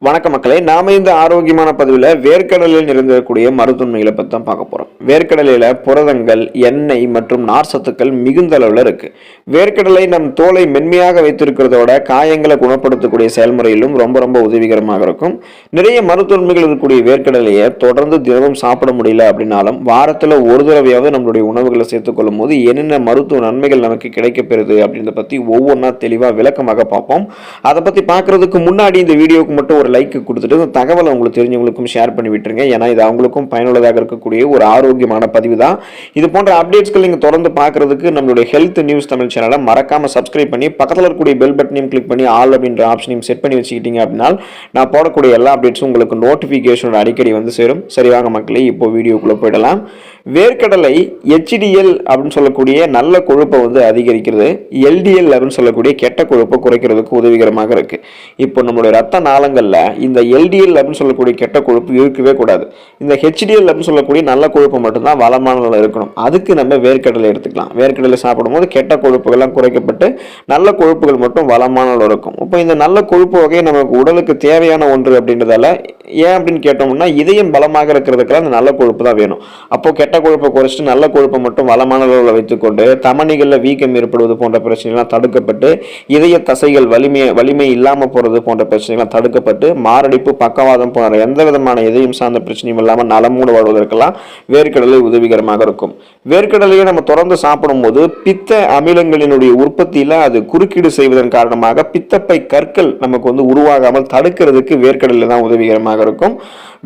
வணக்க மக்களே, நாம இந்த ஆரோக்கியமான பதிவில் வேர்க்கடலில் நிறைந்திருக்கக்கூடிய மருத்துவமைகளை பற்றி தான் பார்க்க போகிறோம். வேர்க்கடலையில் புரதங்கள், எண்ணெய் மற்றும் நார் சத்துக்கள் மிகுந்த அளவில் இருக்கு. வேர்க்கடலை நம் தோலை மென்மையாக வைத்திருக்கிறதோட காயங்களை குணப்படுத்தக்கூடிய செயல்முறையிலும் ரொம்ப ரொம்ப உதவிகரமாக இருக்கும். நிறைய மருத்துவமைகள் இருக்கக்கூடிய வேர்க்கடலையை தொடர்ந்து தினமும் சாப்பிட முடியல அப்படின்னாலும் வாரத்தில் ஒரு தடவையாவது நம்மளுடைய உணவுகளை சேர்த்துக்கொள்ளும் போது என்னென்ன மருத்துவ நன்மைகள் நமக்கு கிடைக்கப்பெறுது அப்படின்றத பற்றி ஒவ்வொன்றா தெளிவாக விளக்கமாக பார்ப்போம். அதை பற்றி பார்க்கறதுக்கு முன்னாடி இந்த வீடியோவுக்கு மட்டும் ஒரு லைக் கொடுத்துட்டு இந்த தகவலை உங்களுக்கு தெரிஞ்சவங்களுக்கும் ஷேர் பண்ணி விட்டுருங்க. ஏன்னா இது அவங்களுக்கும் பயனுள்ளதாக இருக்கக்கூடிய ஒரு ஆரோக்கியமான பதிவு தான். இது போன்ற அப்டேட்ஸ்கள் நீங்கள் தொடர்ந்து பார்க்கறதுக்கு நம்மளுடைய ஹெல்த் நியூஸ் தமிழ் சேனலை மறக்காம சப்ஸ்கிரைப் பண்ணி பக்கத்தில் இருக்கக்கூடிய பெல் பட்டனையும் கிளிக் பண்ணி ஆல் அப்படின்ற ஆப்ஷனையும் செட் பண்ணி வச்சுக்கிட்டீங்க அப்படின்னா நான் போடக்கூடிய எல்லா அப்டேட்ஸும் உங்களுக்கு நோட்டிஃபிகேஷன் அடிக்கடி வந்து சேரும். சரி வாங்க மக்களே, இப்போ வீடியோக்குள்ளே போயிடலாம். வேர்க்கடலை HDL அப்படின்னு சொல்லக்கூடிய நல்ல கொழுப்பை வந்து அதிகரிக்கிறது, LDL அப்படின்னு சொல்லக்கூடிய கெட்ட கொழுப்பை குறைக்கிறதுக்கு உதவிகரமாக இருக்கு. இப்போ நம்மளுடைய ரத்த நாளங்களில் இந்த LDL அப்படின்னு சொல்லக்கூடிய கெட்ட கொழுப்பு இருக்கவே கூடாது. இந்த HDL அப்படின்னு சொல்லக்கூடிய நல்ல கொழுப்பு மட்டும்தான் வளமான இருக்கணும். அதுக்கு நம்ம வேர்க்கடலை எடுத்துக்கலாம். வேர்க்கடலை சாப்பிடும்போது கெட்ட கொழுப்புகள்லாம் குறைக்கப்பட்டு நல்ல கொழுப்புகள் மட்டும் வளமான இருக்கும். இப்போ இந்த நல்ல கொழுப்பு வகை நமக்கு உடலுக்கு தேவையான ஒன்று அப்படின்றதால ஏன் அப்படின்னு கேட்டோம்னா இதயம் பலமாக இருக்கிறதுக்கெல்லாம் அந்த நல்ல கொழுப்பு தான் வேணும். அப்போ கெட்ட கொழுப்பை குறைச்சிட்டு நல்ல கொழுப்பை மட்டும் வளமான அளவில் வைத்துக்கொண்டு தமனிகளில் வீக்கம் ஏற்படுவது போன்ற பிரச்சனைகள்லாம் தடுக்கப்பட்டு இதய தசைகள் வலிமை இல்லாமல் போகிறது போன்ற பிரச்சனைகள்லாம் தடுக்கப்பட்டு மாரடைப்பு, பக்கவாதம் போன்ற எந்த விதமான இதயம் சார்ந்த பிரச்சனையும் இல்லாமல் நலமூடு வாழ்வதற்கெல்லாம் வேர்க்கடலை உதவிகரமாக இருக்கும். வேர்க்கடலையை நம்ம தொடர்ந்து சாப்பிடும்போது பித்த அமிலங்களினுடைய உற்பத்தியில் அது குறுக்கீடு செய்வதன் காரணமாக பித்தப்பை கற்கள் நமக்கு வந்து உருவாகாமல் தடுக்கிறதுக்கு வேர்க்கடலை தான் உதவிகரமாக இருக்கும்.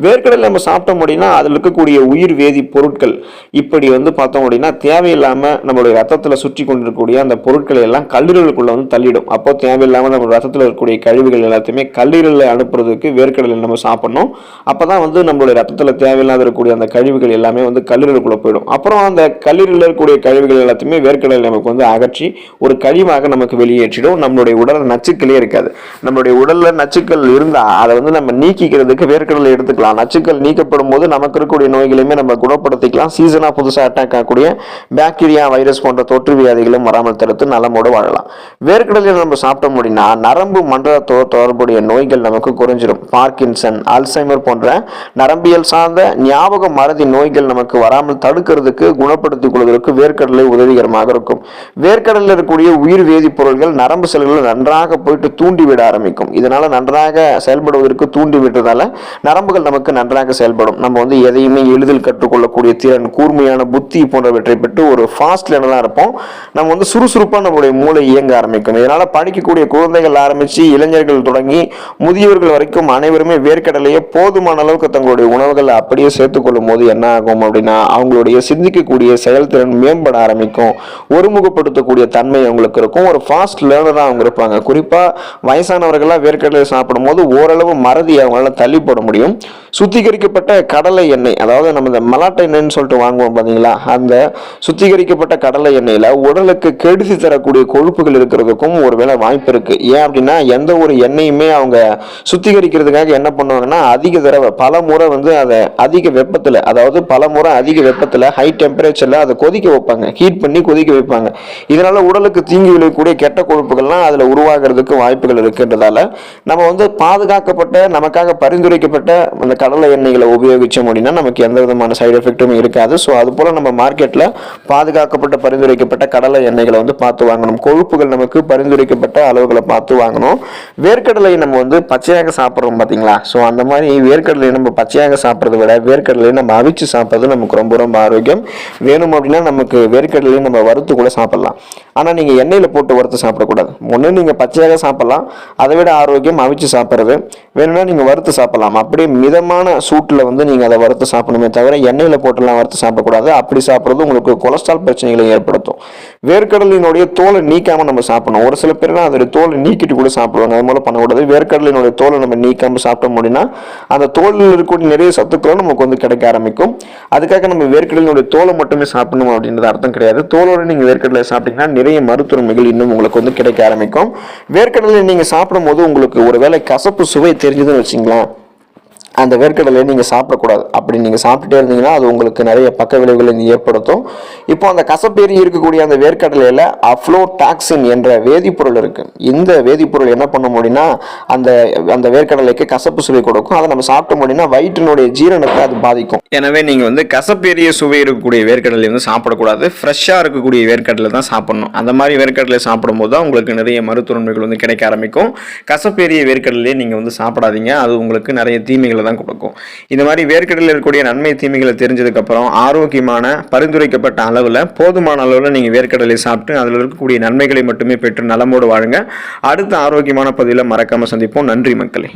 வேர்க்கடலை நம்ம சாப்பிட்டோம் அப்படின்னா அதில் இருக்கக்கூடிய உயிர் வேதி பொருட்கள் இப்படி வந்து பார்த்தோம் அப்படின்னா தேவையில்லாமல் நம்மளுடைய ரத்தத்தில் சுற்றி கொண்டிருக்கக்கூடிய அந்த பொருட்களை எல்லாம் கல்லீரலுக்குள்ள வந்து தள்ளிடும். அப்போ தேவையில்லாமல் நம்ம ரத்தத்தில் இருக்கக்கூடிய கழிவுகள் எல்லாத்தையுமே கல்லீரலில் அனுப்புறதுக்கு வேர்க்கடலை நம்ம சாப்பிடணும். அப்போதான் வந்து நம்மளுடைய ரத்தத்தில் தேவையில்லாத இருக்கக்கூடிய அந்த கழிவுகள் எல்லாமே வந்து கல்லீரலுக்குள்ள போயிடும். அப்புறம் அந்த கல்லீரலில் இருக்கக்கூடிய கழிவுகள் எல்லாத்தையுமே வேர்க்கடலை நமக்கு வந்து அகற்றி ஒரு கழிவாக நமக்கு வெளியேற்றிடும். நம்மளுடைய உடல் நச்சுக்களே இருக்காது. நம்மளுடைய உடல்ல நச்சுக்கள் இருந்தால் அதை வந்து நம்ம நீக்கிக்கிறதுக்கு வேர்க்கடலை எடுத்துக்கலாம். நச்சுக்கள் நீக்கப்படும் போது நமக்கு இருக்கக்கூடிய நோய்களையுமே நம்ம குணப்படுத்திக்கலாம். சீசனா புதுசாக அட்டாக் ஆகக்கூடிய பாக்டீரியா, வைரஸ் போன்ற தொற்று வியாதிகளும் வராமல் தடுத்து நலமோடு வாழலாம். வேர்க்கடலை நம்ம சாப்பிட்டோம் அப்படின்னா நரம்பு மண்டலத்தோடு தொடர்புடைய நோய்கள் நமக்கு குறைஞ்சிடும். பார்க்கின்சன், அல்சைமர் போன்ற நரம்பியல் சார்ந்த ஞாபக மறதி நோய்கள் நமக்கு வராமல் தடுக்கிறதுக்கு குணப்படுத்திக் கொள்வதற்கு வேர்க்கடலை உதவிகரமாக இருக்கும். வேர்க்கடலில் இருக்கக்கூடிய உயிர் வேதி பொருட்கள் நரம்பு செல்களை நன்றாக போயிட்டு தூண்டிவிட ஆரம்பிக்கும். இதனால நன்றாக செயல்படுவதற்கு தூண்டி விட்டதால நரம்புகள் நமக்கு நன்றாக செயல்படும். நம்ம வந்து எதையுமே எளிதில் கற்றுக்கொள்ளக்கூடிய திறன், கூர்மையான புத்தி போன்றவற்றை பெற்று ஒரு ஃபாஸ்ட் லேர்னராக இருப்போம். நம்ம வந்து சுறுசுறுப்பாக நம்மளுடைய மூளை இயங்க ஆரம்பிக்கும். இதனால படிக்கக்கூடிய குழந்தைகள் ஆரம்பித்து இளைஞர்கள் தொடங்கி முதியவர்கள் வரைக்கும் அனைவருமே வேர்க்கடலையை போதுமான அளவுக்கு தங்களுடைய உணவுகளை அப்படியே சேர்த்துக்கொள்ளும் போது என்ன ஆகும் அப்படின்னா அவங்களுடைய சிந்திக்கக்கூடிய செயல்திறன் மேம்பட ஆரம்பிக்கும். ஒருமுகப்படுத்தக்கூடிய தன்மை அவங்களுக்கு இருக்கும். ஒரு ஃபாஸ்ட் லேர்னராக அவங்க இருப்பாங்க. குறிப்பாக வயசானவர்களாக வேர்க்கடலை சாப்பிடும் போது ஓரளவு மறதி அவங்களால தள்ளி போட முடியும். சுத்திகரிக்கப்பட்ட கடலை எண்ணெய், அதாவது நம்ம இந்த மலாட்டை எண்ணெய்னு சொல்லிட்டு வாங்குவோம் பார்த்தீங்களா, அந்த சுத்திகரிக்கப்பட்ட கடலை எண்ணெயில் உடலுக்கு கெடுதி தரக்கூடிய கொழுப்புகள் இருக்கிறதுக்கும் ஒருவேளை வாய்ப்பு இருக்கு. ஏன் அப்படின்னா எந்த ஒரு எண்ணெயுமே அவங்க சுத்திகரிக்கிறதுக்காக என்ன பண்ணுவாங்கன்னா அதிக தடவை பல முறை வந்து அதை அதிக வெப்பத்தில், அதாவது பல முறை அதிக வெப்பத்தில் ஹை டெம்பரேச்சரில் அதை கொதிக்க வைப்பாங்க, ஹீட் பண்ணி கொதிக்க வைப்பாங்க. இதனால உடலுக்கு தீங்கி விளையக்கூடிய கெட்ட கொழுப்புகள்லாம் அதில் உருவாகிறதுக்கு வாய்ப்புகள் இருக்குன்றதால நம்ம வந்து பாதுகாக்கப்பட்ட நமக்காக பரிந்துரைக்கப்பட்ட அந்த கடலை எண்ணெய்களை உபயோகிச்சோம் அப்படின்னா நமக்கு எந்த விதமான சைடு எஃபெக்டும் இருக்காது. ஸோ அது போல நம்ம மார்க்கெட்டில் பாதுகாக்கப்பட்ட பரிந்துரைக்கப்பட்ட கடலை எண்ணெய்களை வந்து பார்த்து வாங்கணும். கொழுப்புகள் நமக்கு பரிந்துரைக்கப்பட்ட அளவுகளை பார்த்து வாங்கணும். வேர்க்கடலை நம்ம வந்து பச்சையாக சாப்பிட்றோம் பார்த்தீங்களா, ஸோ அந்த மாதிரி வேர்க்கடலை நம்ம பச்சையாக சாப்பிட்றத விட வேர்க்கடலை நம்ம அவிச்சு சாப்பிட்றது நமக்கு ரொம்ப ரொம்ப ஆரோக்கியம். வேணும் அப்படின்னா நமக்கு வேர்க்கடலையை நம்ம வறுத்து கூட சாப்பிடலாம். ஆனால் நீங்கள் எண்ணெயில் போட்டு வறுத்து சாப்பிடக்கூடாது. ஒன்று நீங்கள் பச்சையாக சாப்பிடலாம், அதை விட ஆரோக்கியம் அவிச்சு சாப்பிட்றது. வேணும்னா நீங்கள் வறுத்து சாப்பிடலாம். அப்படியே மிதமான சூட்டில் வந்து நீங்கள் அதை வறுத்து சாப்பிடணுமே தவிர எண்ணெயில் போட்டுலாம் வறுத்து சாப்பிடக்கூடாது. அப்படி சாப்பிட்றது உங்களுக்கு கொலஸ்ட்ரால் பிரச்சனைகளை ஏற்படுத்தும். வேர்க்கடலினுடைய தோலை நீக்காமல் நம்ம சாப்பிடணும். ஒரு சில பேர்லாம் அதோடைய தோலை நீக்கிட்டு கூட சாப்பிடுவாங்க. அது மூலம் பண்ணக்கூடாது. வேர்க்கடலினுடைய தோலை நம்ம நீக்காமல் சாப்பிட்டோம் அப்படின்னா அந்த தோலில் இருக்கக்கூடிய நிறைய சத்துக்களும் நமக்கு வந்து கிடைக்க ஆரம்பிக்கும். அதுக்காக நம்ம வேர்க்கடலினுடைய தோலை மட்டுமே சாப்பிடணும் அப்படின்றது அர்த்தம் கிடையாது. தோலோடு நீங்கள் வேர்க்கடலை சாப்பிட்டீங்கன்னா நிறைய மருத்துவமைகள் இன்னும் உங்களுக்கு வந்து கிடைக்க ஆரம்பிக்கும். வேர்க்கடலை நீங்கள் சாப்பிடும் போது உங்களுக்கு ஒருவேளை கசப்பு சுவை தெரிஞ்சதுன்னு வச்சுங்களேன், அந்த வேர்க்கடலையை நீங்கள் சாப்பிடக்கூடாது. அப்படி நீங்கள் சாப்பிட்டுட்டே இருந்தீங்கன்னா அது உங்களுக்கு நிறைய பக்க விளைவுகளை ஏற்படுத்தும். இப்போ அந்த கசப்பேறி இருக்கக்கூடிய அந்த வேர்க்கடலையில் அஃப்ளோடாக்சின் என்ற வேதிப்பொருள் இருக்குது. இந்த வேதிப்பொருள் என்ன பண்ணும் அப்படின்னா அந்த அந்த வேர்க்கடலைக்கு கசப்பு சுவை கொடுக்கும். அதை நம்ம சாப்பிட்டோம் அப்படின்னா வயிற்றினுடைய ஜீரணத்தை அது பாதிக்கும். எனவே நீங்கள் வந்து கசப்பேறிய சுவை இருக்கக்கூடிய வேர்க்கடலை வந்து சாப்பிடக்கூடாது. ஃப்ரெஷ்ஷாக இருக்கக்கூடிய வேர்க்கடலை தான் சாப்பிடணும். அந்த மாதிரி வேர்க்கடலை சாப்பிடும்போது தான் உங்களுக்கு நிறைய மருத்துவன்மைகள் வந்து கிடைக்க ஆரம்பிக்கும். கசப்பேறிய வேர்க்கடலையே நீங்கள் வந்து சாப்பிடாதீங்க. அது உங்களுக்கு நிறைய தீமைகளை தான் கொடுக்கும். இந்த மாதிரி வேர்க்கடலையில் இருக்கக்கூடிய நன்மை தீமைகளை தெரிஞ்சதுக்கப்புறம் ஆரோக்கியமான பரிந்துரைக்கப்பட்ட அளவில் போதுமான அளவில் நீங்கள் வேர்க்கடலை சாப்பிட்டு அதில் இருக்கக்கூடிய நன்மைகளை மட்டுமே பெற்று நலமோடு வாழுங்க. அடுத்த ஆரோக்கியமான பதிவில் மறக்காமல் சந்திப்போம். நன்றி மக்களே.